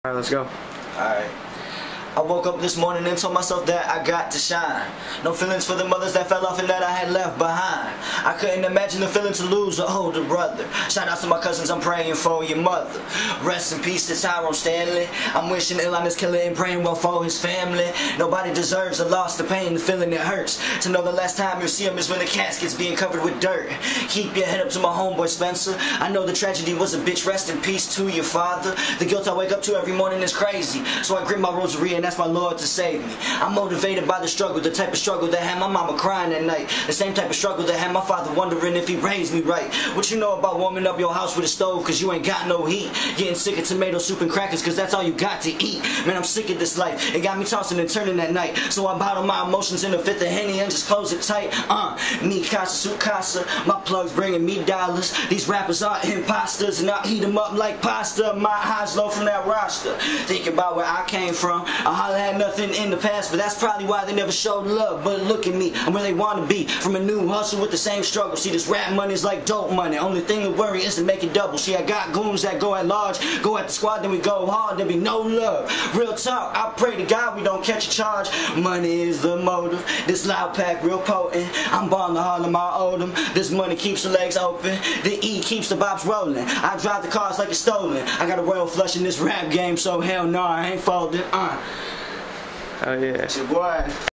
Alright, let's go. Alright. I woke up this morning and told myself that I got to shine. No feelings for the mothers that fell off and that I had left behind. I couldn't imagine the feeling to lose an older brother. Shout out to my cousins, I'm praying for your mother. Rest in peace to Tyrone Stanley. I'm wishing ill on his killer and praying well for his family. Nobody deserves the loss, the pain, the feeling it hurts. To know the last time you see him is when the casket's being covered with dirt. Keep your head up to my homeboy Spencer. I know the tragedy was a bitch, rest in peace to your father. The guilt I wake up to every morning is crazy. So I grip my rosary and ask my Lord to save me. I'm motivated by the struggle, the type of struggle that had my mama crying at night. The same type of struggle that had my father wondering if he raised me right. What you know about warming up your house with a stove cause you ain't got no heat? Getting sick of tomato soup and crackers cause that's all you got to eat. Man, I'm sick of this life. It got me tossing and turning at night. So I bottle my emotions in a fifth of Henny and just close it tight. Me casa su casa. My plugs bringing me dollars. These rappers aren't imposters and I heat them up like pasta. My highs low from that roster. Think about where I came from. I holla had nothing in the past, but that's probably why they never showed love. But look at me, I'm where they want to be. From a new hustle with the same struggle. See, this rap money is like dope money. Only thing to worry is to make it double. See, I got goons that go at large, go at the squad, then we go hard, there be no love. Real talk, I pray to God we don't catch a charge. Money is the motive. This loud pack real potent. I'm born to Harlem, I owe them. This money keeps the legs open. The E keeps the bops rolling. I drive the cars like it's stolen. I got a royal flush in this rap game, so hell no, I ain't folding. Oh yeah. It's your boy.